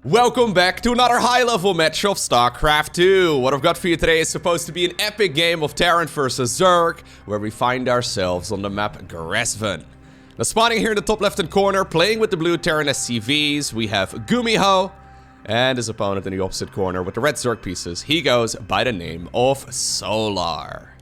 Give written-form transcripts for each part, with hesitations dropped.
Welcome back to another high-level match of StarCraft 2. What I've got for you today is supposed to be an epic game of Terran versus Zerg, where we find ourselves on the map Grezven. Now, spawning here in the top left-hand corner, playing with the blue Terran SCVs, we have GuMiho, and his opponent in the opposite corner with the red Zerg pieces. He goes by the name of Solar.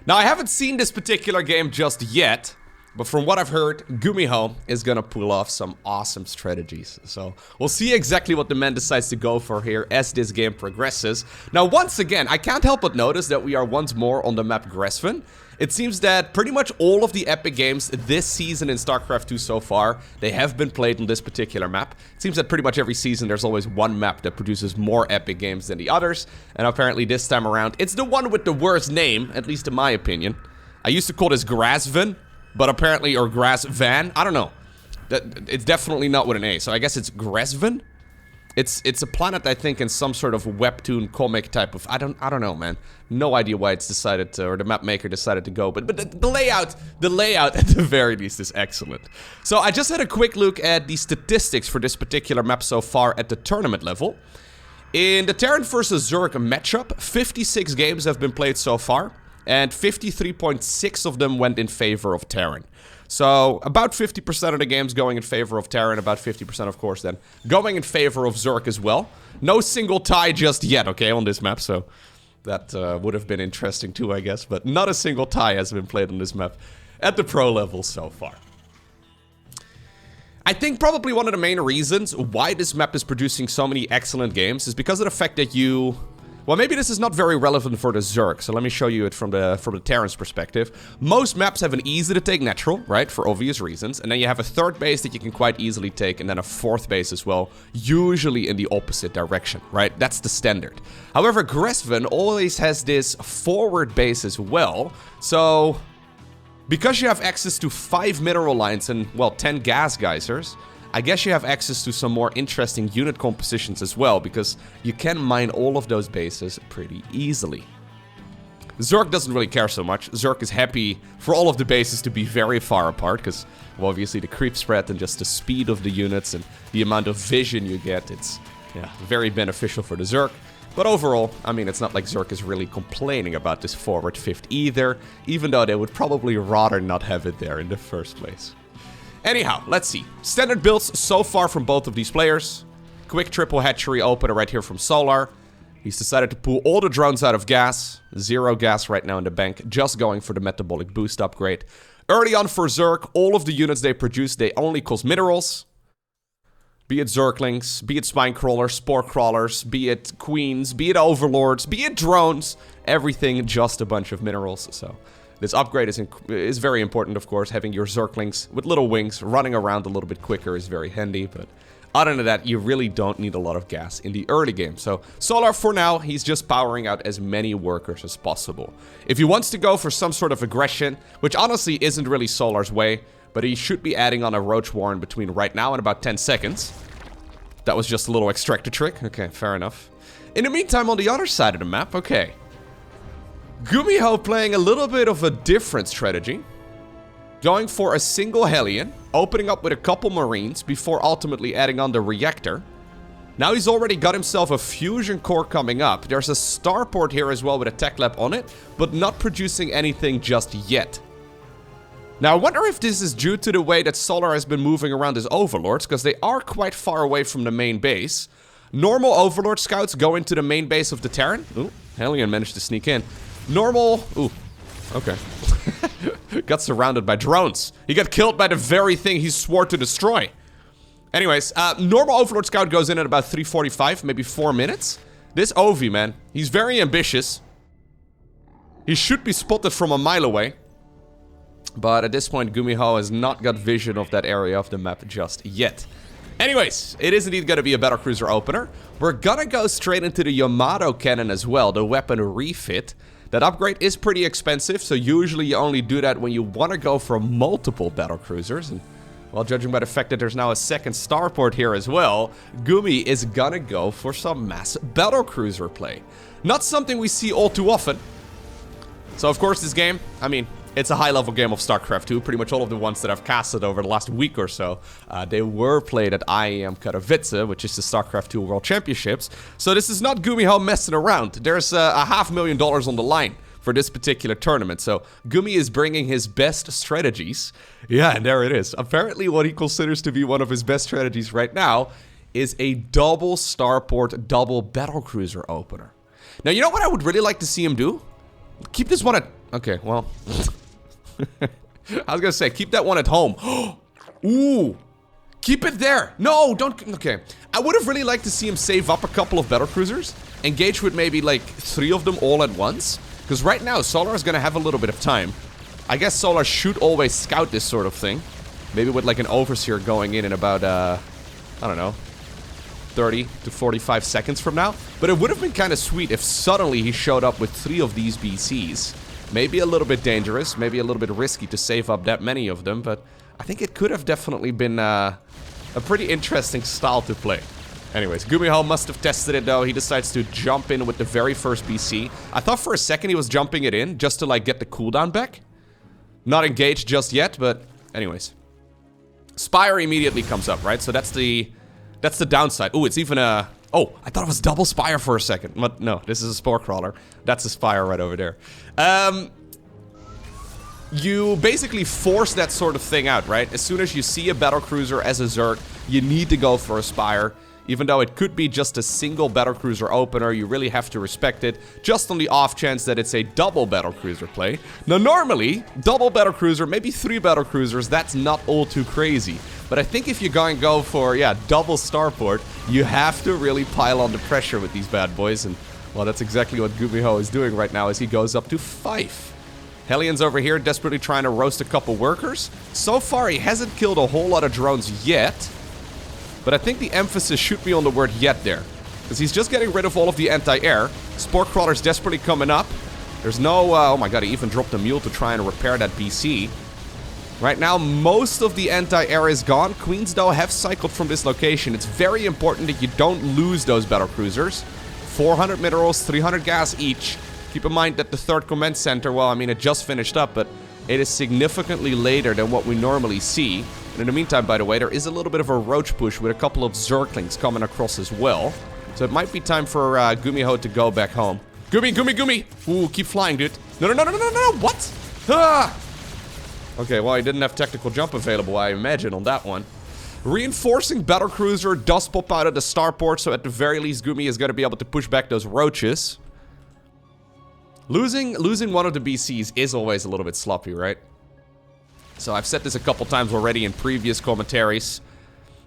Now, I haven't seen this particular game just yet, but from what I've heard, GuMiho is gonna pull off some awesome strategies. So, we'll see exactly what the man decides to go for here as this game progresses. Now, once again, I can't help but notice that we are once more on the map Grezven. It seems that pretty much all of the epic games this season in StarCraft 2 so far, they have been played on this particular map. It seems that pretty much every season there's always one map that produces more epic games than the others. And apparently this time around, it's the one with the worst name, at least in my opinion. I used to call this Grezven. But apparently, or Grezven, I don't know. It's definitely not with an A, so I guess it's Grezven? It's a planet, I think, in some sort of webtoon comic type of... I don't know, man. No idea why it's decided to, or the map maker decided to go, but the layout at the very least is excellent. So I just had a quick look at the statistics for this particular map so far at the tournament level. In the Terran versus Zerg matchup, 56 games have been played so far. And 53.6 of them went in favor of Terran. So, about 50% of the games going in favor of Terran, about 50% of course then going in favor of Zerg as well. No single tie just yet, okay, on this map, so that would have been interesting too, I guess. But not a single tie has been played on this map at the pro level so far. I think probably one of the main reasons why this map is producing so many excellent games is because of the fact that you... Well, maybe this is not very relevant for the Zerg, so let me show you it from the Terran's perspective. Most maps have an easy-to-take natural, right, for obvious reasons, and then you have a third base that you can quite easily take, and then a fourth base as well, usually in the opposite direction, right? That's the standard. However, Grezven always has this forward base as well, so... Because you have access to 5 mineral lines and, well, 10 gas geysers... I guess you have access to some more interesting unit compositions as well, because you can mine all of those bases pretty easily. Zerg doesn't really care so much. Zerg is happy for all of the bases to be very far apart, because, well, obviously the creep spread and just the speed of the units and the amount of vision you get, it's, yeah, very beneficial for the Zerg. But overall, I mean, it's not like Zerg is really complaining about this forward fifth either, even though they would probably rather not have it there in the first place. Anyhow, let's see. Standard builds so far from both of these players. Quick triple hatchery opener right here from Solar. He's decided to pull all the drones out of gas. 0 gas right now in the bank, just going for the metabolic boost upgrade. Early on for Zerg, all of the units they produce, they only cost minerals. Be it Zerglings, be it spine crawlers, spore crawlers, be it queens, be it overlords, be it drones. Everything just a bunch of minerals, so... This upgrade is very important, of course. Having your Zerglings with little wings running around a little bit quicker is very handy. But other than that, you really don't need a lot of gas in the early game. So Solar, for now, he's just powering out as many workers as possible. If he wants to go for some sort of aggression, which honestly isn't really Solar's way, but he should be adding on a Roach Warren between right now and about 10 seconds. That was just a little extractor trick. Okay, fair enough. In the meantime, on the other side of the map, okay. GuMiho playing a little bit of a different strategy. Going for a single Hellion, opening up with a couple Marines before ultimately adding on the reactor. Now he's already got himself a fusion core coming up. There's a starport here as well with a tech lab on it, but not producing anything just yet. Now I wonder if this is due to the way that Solar has been moving around his overlords, because they are quite far away from the main base. Normal overlord scouts go into the main base of the Terran. Ooh, Hellion managed to sneak in. Normal... Ooh, okay. Got surrounded by drones. He got killed by the very thing he swore to destroy. Anyways, normal Overlord Scout goes in at about 3:45, maybe 4 minutes. This Ovi, man, he's very ambitious. He should be spotted from a mile away. But at this point, GuMiho has not got vision of that area of the map just yet. Anyways, it is indeed going to be a Battlecruiser opener. We're gonna go straight into the Yamato cannon as well, the weapon refit. That upgrade is pretty expensive, so usually you only do that when you want to go for multiple Battlecruisers. And, well, judging by the fact that there's now a second starport here as well, Gumi is gonna go for some mass Battlecruiser play. Not something we see all too often. So, of course, this game, I mean, it's a high-level game of StarCraft 2. Pretty much all of the ones that I've casted over the last week or so, they were played at IEM Katowice, which is the StarCraft 2 World Championships. So this is not GuMiho messing around. There's $500,000 on the line for this particular tournament. So Gumi is bringing his best strategies. Yeah, and there it is. Apparently what he considers to be one of his best strategies right now is a double starport, double battlecruiser opener. Now, you know what I would really like to see him do? Keep this one at... Okay, well... I was gonna say, keep that one at home. Ooh! Keep it there! No, don't... Okay. I would have really liked to see him save up a couple of battlecruisers, engage with maybe, like, 3 of them all at once. Because right now, Solar is gonna have a little bit of time. I guess Solar should always scout this sort of thing. Maybe with, like, an overseer going in about, I don't know, 30 to 45 seconds from now. But it would have been kind of sweet if suddenly he showed up with 3 of these BCs. Maybe a little bit dangerous, maybe a little bit risky to save up that many of them, but I think it could have definitely been a pretty interesting style to play. Anyways, GuMiho must have tested it though. He decides to jump in with the very first BC. I thought for a second he was jumping it in just to like get the cooldown back. Not engaged just yet, but anyways. Spire immediately comes up, right? So that's the downside. Ooh, it's even a... Oh, I thought it was double Spire for a second. But no, this is a Spore Crawler. That's a Spire right over there. You basically force that sort of thing out, right? As soon as you see a battlecruiser as a Zerg, you need to go for a Spire. Even though it could be just a single battlecruiser opener, you really have to respect it, just on the off chance that it's a double battlecruiser play. Now normally, double battlecruiser, maybe 3 battlecruisers, that's not all too crazy. But I think if you're going to go for, yeah, double starport, you have to really pile on the pressure with these bad boys. And, well, that's exactly what GuMiho is doing right now as he goes up to 5. Hellions over here desperately trying to roast a couple workers. So far, he hasn't killed a whole lot of drones yet. But I think the emphasis should be on the word yet there. Because he's just getting rid of all of the anti-air. Spore Crawler's desperately coming up. There's no... oh my god, he even dropped a mule to try and repair that BC. Right now, most of the anti-air is gone. Queens, though, have cycled from this location. It's very important that you don't lose those battlecruisers. 400 minerals, 300 gas each. Keep in mind that the 3rd command center, well, I mean, it just finished up, but it is significantly later than what we normally see. And in the meantime, by the way, there is a little bit of a roach push with a couple of Zerglings coming across as well. So it might be time for GuMiho to go back home. Gumi! Ooh, keep flying, dude. No, what? Ah! Okay, well, he didn't have tactical jump available, I imagine, on that one. Reinforcing battlecruiser does pop out of the starport, so at the very least, Gumi is going to be able to push back those roaches. Losing one of the BCs is always a little bit sloppy, right? So I've said this a couple times already in previous commentaries.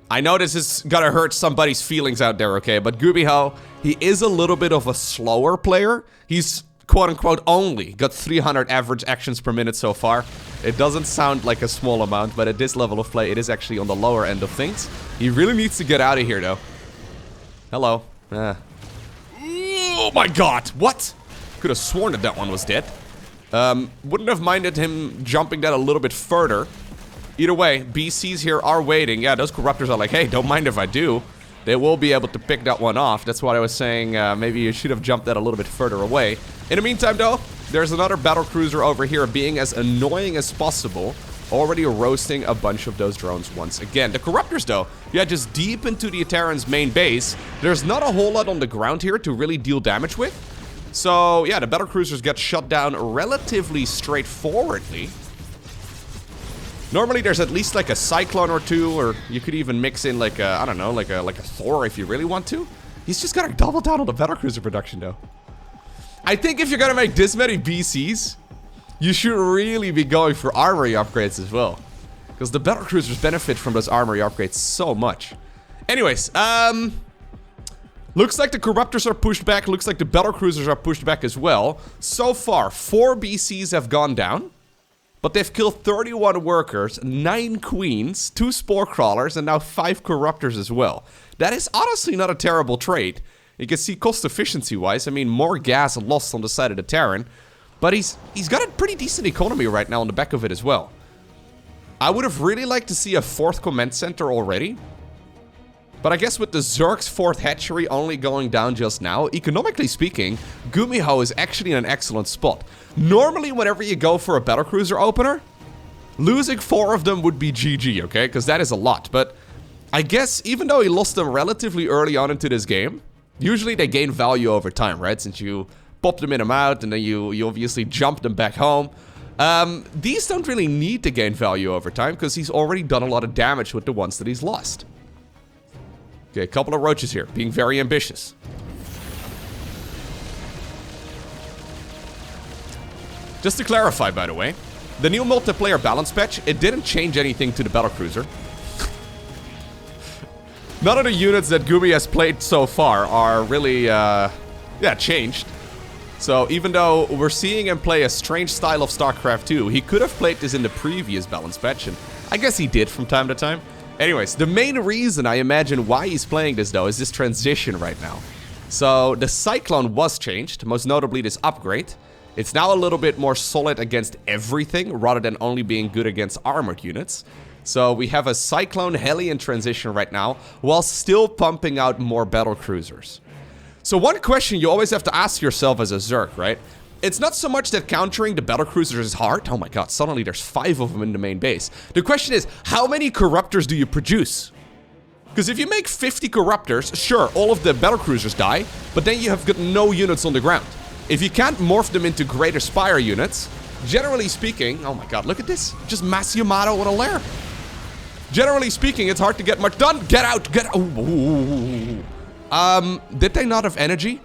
I know this is gonna hurt somebody's feelings out there, okay? But GuMiho, he is a little bit of a slower player. He's, quote-unquote, only got 300 average actions per minute so far. It doesn't sound like a small amount, but at this level of play, it is actually on the lower end of things. He really needs to get out of here, though. Hello. Oh my god, what? Could have sworn that that one was dead. Wouldn't have minded him jumping that a little bit further. Either way, BCs here are waiting. Yeah, those corruptors are like, hey, don't mind if I do. They will be able to pick that one off. That's what I was saying. Maybe you should have jumped that a little bit further away. In the meantime, though, there's another battlecruiser over here being as annoying as possible. Already roasting a bunch of those drones once again. The corruptors, though, yeah, just deep into the Terran's main base. There's not a whole lot on the ground here to really deal damage with. So, yeah, the battlecruisers get shut down relatively straightforwardly. Normally, there's at least like a Cyclone or 2, or you could even mix in like a, I don't know, like a Thor if you really want to. He's just gotta double down on the battlecruiser production, though. I think if you're gonna make this many BCs, you should really be going for armory upgrades as well. Because the battlecruisers benefit from those armory upgrades so much. Anyways, looks like the corruptors are pushed back. Looks like the battlecruisers are pushed back as well. So far, 4 BCs have gone down. But they've killed 31 workers, 9 queens, 2 spore crawlers, and now 5 corruptors as well. That is honestly not a terrible trade. You can see cost efficiency-wise, I mean, more gas lost on the side of the Terran. But he's got a pretty decent economy right now on the back of it as well. I would have really liked to see a 4th command center already. But I guess with the Zerg's 4th hatchery only going down just now, economically speaking, GuMiho is actually in an excellent spot. Normally, whenever you go for a Battlecruiser opener, losing 4 of them would be GG, okay? Because that is a lot. But I guess even though he lost them relatively early on into this game, usually they gain value over time, right? Since you pop them in and out, and then you obviously jump them back home. These don't really need to gain value over time, because he's already done a lot of damage with the ones that he's lost. Okay, a couple of roaches here, being very ambitious. Just to clarify, by the way, the new multiplayer balance patch, it didn't change anything to the Battlecruiser. None of the units that Gumi has played so far are really, changed. So even though we're seeing him play a strange style of StarCraft 2, he could have played this in the previous balance patch, and I guess he did from time to time. Anyways, the main reason I imagine why he's playing this, though, is this transition right now. So the Cyclone was changed, most notably this upgrade. It's now a little bit more solid against everything, rather than only being good against armored units. So we have a Cyclone Hellion transition right now, while still pumping out more Battlecruisers. So one question you always have to ask yourself as a Zerg, right? It's not so much that countering the Battlecruisers is hard. Oh my god, suddenly there's 5 of them in the main base. The question is, how many Corruptors do you produce? Because if you make 50 Corruptors, sure, all of the Battlecruisers die, but then you have got no units on the ground. If you can't morph them into greater Spire units, generally speaking... Oh my god, look at this. Just Mass Yamato with a lair. Generally speaking, it's hard to get much done. Get out, get out. Ooh. Did they not have energy?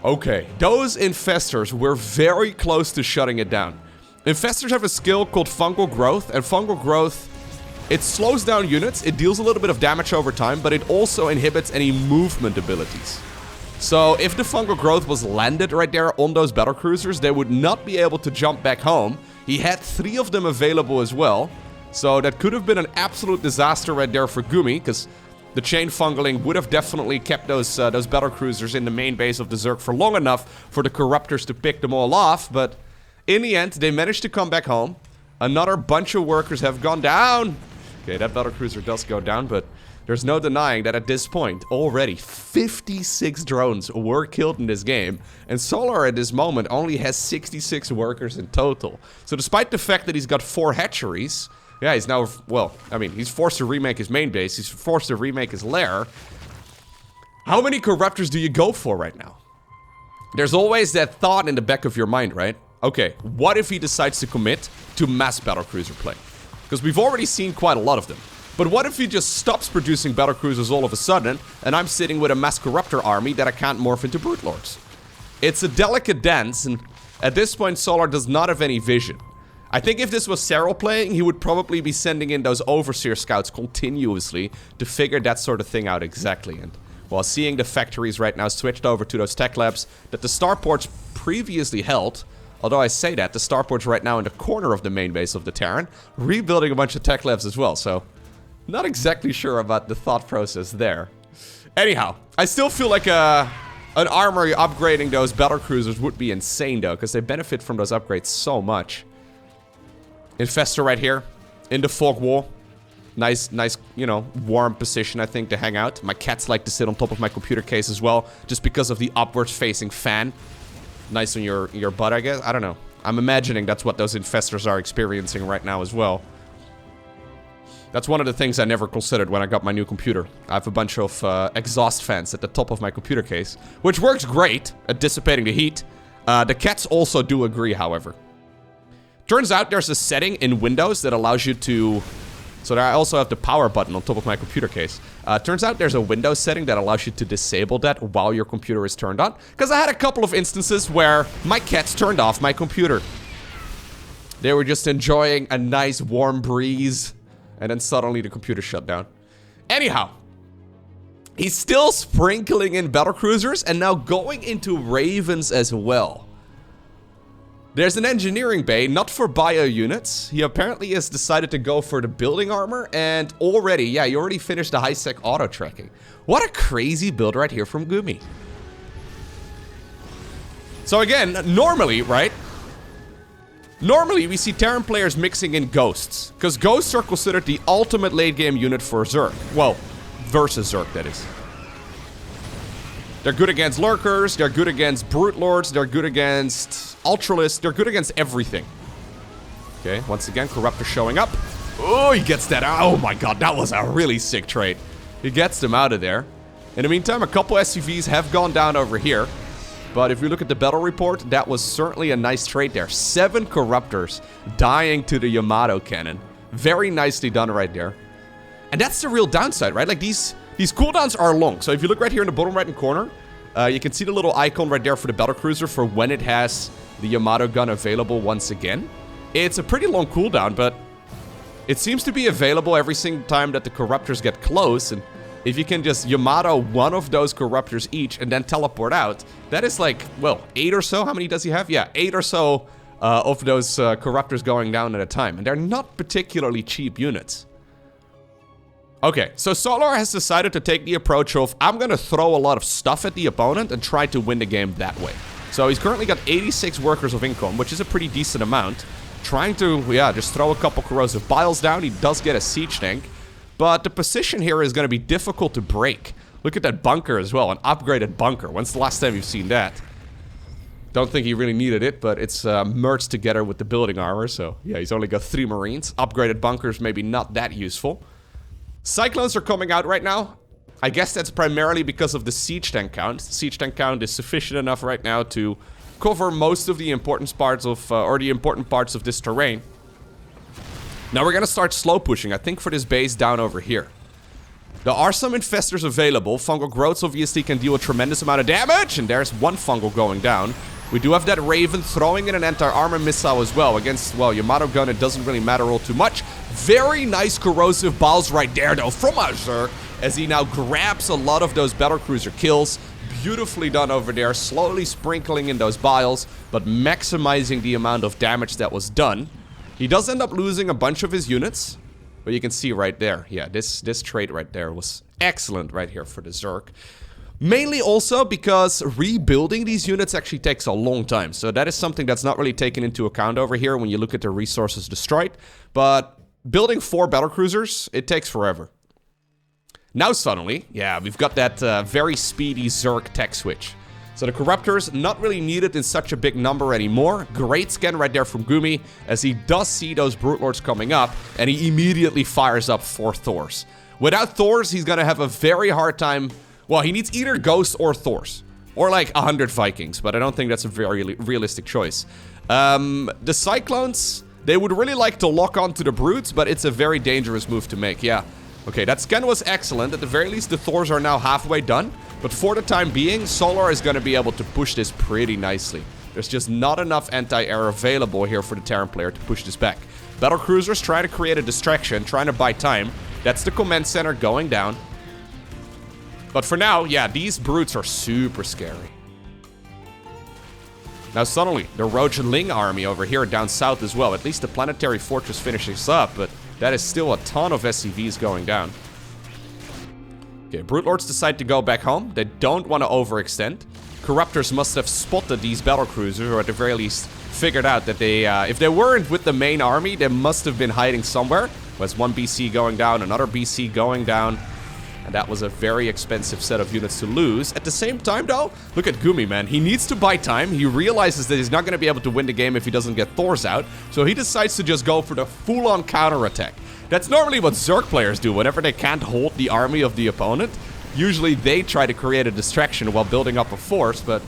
Okay, those Infestors were very close to shutting it down. Infestors have a skill called Fungal Growth, and Fungal Growth, it slows down units, it deals a little bit of damage over time, but it also inhibits any movement abilities. So if the Fungal Growth was landed right there on those Battlecruisers, they would not be able to jump back home. He had 3 of them available as well, so that could have been an absolute disaster right there for Gumi, because the chain fungaling would have definitely kept those Battlecruisers in the main base of the Zerg for long enough for the Corruptors to pick them all off, but in the end, they managed to come back home. Another bunch of workers have gone down. Okay, that Battlecruiser does go down, but there's no denying that at this point, already 56 drones were killed in this game, and Solar at this moment only has 66 workers in total. So despite the fact that he's got 4 hatcheries, yeah, he's now, well, I mean, he's forced to remake his main base, he's forced to remake his lair. How many Corruptors do you go for right now? There's always that thought in the back of your mind, right? Okay, what if he decides to commit to mass Battlecruiser play? Because we've already seen quite a lot of them. But what if he just stops producing Battlecruisers all of a sudden, and I'm sitting with a mass Corruptor army that I can't morph into Brute Lords? It's a delicate dance, and at this point Solar does not have any vision. I think if this was Cyril playing, he would probably be sending in those Overseer scouts continuously to figure that sort of thing out exactly. And while seeing the factories right now switched over to those tech labs that the starports previously held, although I say that, the starport's right now in the corner of the main base of the Terran, rebuilding a bunch of tech labs as well, so not exactly sure about the thought process there. Anyhow, I still feel like an armory upgrading those Battlecruisers would be insane though, because they benefit from those upgrades so much. Infestor right here, in the fog wall. Nice, you know, warm position, I think, to hang out. My cats like to sit on top of my computer case as well, just because of the upwards-facing fan. Nice on your butt, I guess. I don't know. I'm imagining that's what those Infestors are experiencing right now as well. That's one of the things I never considered when I got my new computer. I have a bunch of exhaust fans at the top of my computer case, which works great at dissipating the heat. The cats also do agree, however. Turns out there's a setting in Windows that allows you to... So I also have the power button on top of my computer case. Turns out there's a Windows setting that allows you to disable that while your computer is turned on. Because I had a couple of instances where my cats turned off my computer. They were just enjoying a nice warm breeze. And then suddenly the computer shut down. Anyhow. He's still sprinkling in Battlecruisers and now going into Ravens as well. There's an engineering bay, not for bio units. He apparently has decided to go for the building armor, and already, yeah, he already finished the high-sec auto-tracking. What a crazy build right here from Gumi. So again, normally, right? Normally, we see Terran players mixing in Ghosts, because Ghosts are considered the ultimate late-game unit for Zerg. Well, versus Zerg, that is. They're good against Lurkers, they're good against Brute Lords, they're good against Ultralists, they're good against everything. Okay, once again, Corruptor showing up. Oh, he gets that. Oh my god, that was a really sick trade. He gets them out of there. In the meantime, a couple SCVs have gone down over here. But if you look at the battle report, that was certainly a nice trade there. 7 Corruptors dying to the Yamato cannon. Very nicely done right there. And that's the real downside, right? Like, these cooldowns are long. So if you look right here in the bottom right-hand corner, you can see the little icon right there for the Battlecruiser for when it has the Yamato gun available once again. It's a pretty long cooldown, but it seems to be available every single time that the Corruptors get close. And if you can just Yamato one of those Corruptors each and then teleport out, that is like, well, 8 or so. How many does he have? Yeah, 8 or so of those Corruptors going down at a time. And they're not particularly cheap units. Okay, so Solar has decided to take the approach of, I'm going to throw a lot of stuff at the opponent and try to win the game that way. So he's currently got 86 workers of income, which is a pretty decent amount. Trying to, yeah, just throw a couple corrosive biles down. He does get a siege tank. But the position here is going to be difficult to break. Look at that bunker as well, an upgraded bunker. When's the last time you've seen that? Don't think he really needed it, but it's merged together with the building armor. So, yeah, he's only got 3 Marines. Upgraded bunkers maybe not that useful. Cyclones are coming out right now. I guess that's primarily because of the siege tank count. Siege tank count is sufficient enough right now to cover most of the important parts of, this terrain. Now we're gonna start slow pushing, I think, for this base down over here. There are some infestors available. Fungal growths obviously can deal a tremendous amount of damage, and there's one fungal going down. We do have that Raven throwing in an anti-armor missile as well. Against, well, Yamato gun, it doesn't really matter all too much. Very nice corrosive biles right there, though, from our Zerg, as he now grabs a lot of those Battlecruiser kills. Beautifully done over there, slowly sprinkling in those biles, but maximizing the amount of damage that was done. He does end up losing a bunch of his units, but you can see right there, yeah, this trade right there was excellent right here for the Zerg. Mainly also because rebuilding these units actually takes a long time, so that is something that's not really taken into account over here when you look at the resources destroyed. But building 4 Battlecruisers, it takes forever. Now suddenly, yeah, we've got that very speedy Zerg tech switch. So the Corruptors not really needed in such a big number anymore. Great scan right there from Gumi, as he does see those Brute Lords coming up, and he immediately fires up 4 Thors. Without Thors, he's gonna have a very hard time. Well, he needs either Ghosts or Thors. Or like 100 Vikings, but I don't think that's a very realistic choice. The Cyclones, they would really like to lock onto the Brutes, but it's a very dangerous move to make, yeah. Okay, that scan was excellent. At the very least, the Thors are now halfway done. But for the time being, Solar is going to be able to push this pretty nicely. There's just not enough anti-air available here for the Terran player to push this back. Battlecruisers try to create a distraction, trying to buy time. That's the command center going down. But for now, yeah, these Brutes are super scary. Now suddenly, the Roach Ling army over here down south as well. At least the Planetary Fortress finishes up, but that is still a ton of SCVs going down. Okay, Brute Lords decide to go back home. They don't want to overextend. Corruptors must have spotted these Battlecruisers, or at the very least figured out that they, if they weren't with the main army, they must have been hiding somewhere. There's one BC going down, another BC going down. And that was a very expensive set of units to lose. At the same time, though, look at Gumi, man. He needs to buy time. He realizes that he's not going to be able to win the game if he doesn't get Thors out. So he decides to just go for the full-on counterattack. That's normally what Zerg players do whenever they can't hold the army of the opponent. Usually they try to create a distraction while building up a force, but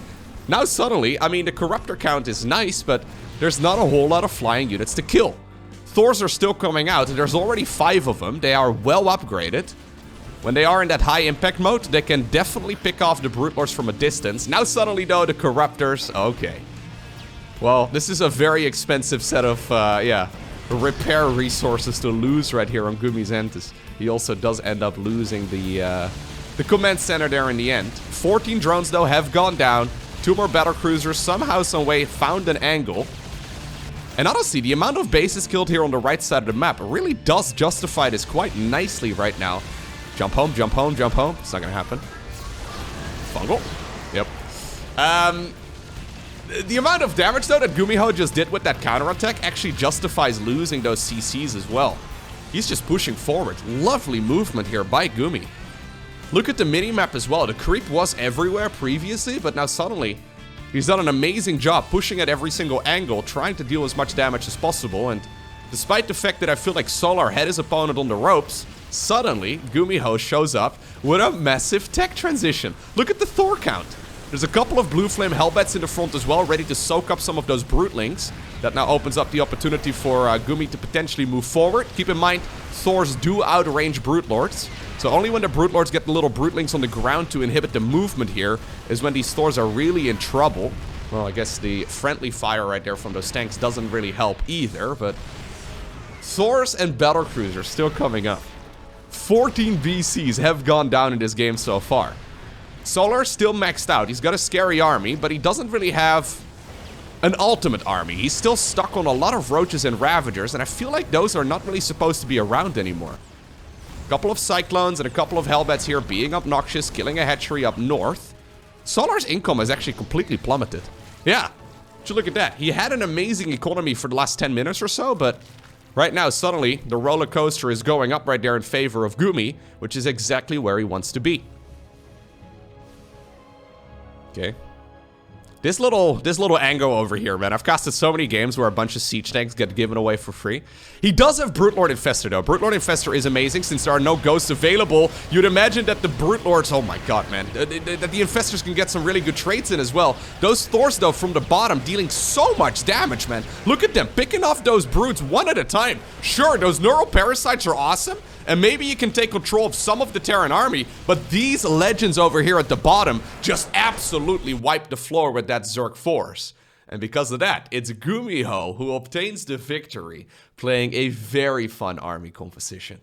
now suddenly, I mean, the Corruptor count is nice, but there's not a whole lot of flying units to kill. Thors are still coming out. There's already 5 of them. They are well upgraded. When they are in that high impact mode, they can definitely pick off the Brute Lords from a distance. Now suddenly, though, the Corruptors, okay. Well, this is a very expensive set of, yeah, repair resources to lose right here on Gumi's end. He also does end up losing the command center there in the end. 14 drones, though, have gone down. 2 more Battlecruisers somehow, some way, found an angle. And honestly, the amount of bases killed here on the right side of the map really does justify this quite nicely right now. Jump home, jump home, jump home. It's not gonna happen. Fungal. Yep. The amount of damage, though, that GuMiho just did with that counterattack actually justifies losing those CCs as well. He's just pushing forward. Lovely movement here by Gumi. Look at the mini-map as well. The creep was everywhere previously, but now suddenly he's done an amazing job pushing at every single angle, trying to deal as much damage as possible. And despite the fact that I feel like Solar had his opponent on the ropes, suddenly GuMiho's shows up with a massive tech transition. Look at the Thor count. There's a couple of Blue Flame Hellbats in the front as well, ready to soak up some of those Broodlings. That now opens up the opportunity for Gumi to potentially move forward. Keep in mind, Thors do outrange Broodlords. So only when the Broodlords get the little Broodlings on the ground to inhibit the movement here is when these Thors are really in trouble. Well, I guess the friendly fire right there from those tanks doesn't really help either, but Thors and Battlecruisers still coming up. 14 VCs have gone down in this game so far. Solar's still maxed out. He's got a scary army, but he doesn't really have an ultimate army. He's still stuck on a lot of Roaches and Ravagers, and I feel like those are not really supposed to be around anymore. A couple of Cyclones and a couple of Hellbats here being obnoxious, killing a hatchery up north. Solar's income has actually completely plummeted. Yeah, would you look at that. He had an amazing economy for the last 10 minutes or so, but right now, suddenly, the roller coaster is going up right there in favor of Gumi, which is exactly where he wants to be. Okay. This little Ango over here, man. I've casted so many games where a bunch of siege tanks get given away for free. He does have Brute-Lord Infestor, though. Brute-Lord Infestor is amazing since there are no ghosts available. You'd imagine that the Brute-Lords... Oh my god, man. That the Infestors can get some really good traits in as well. Those Thors, though, from the bottom, dealing so much damage, man. Look at them, picking off those Brutes one at a time. Sure, those Neuroparasites are awesome, and maybe you can take control of some of the Terran army, but these legends over here at the bottom just absolutely wipe the floor with that Zerg force. And because of that, it's GuMiho who obtains the victory, playing a very fun army composition.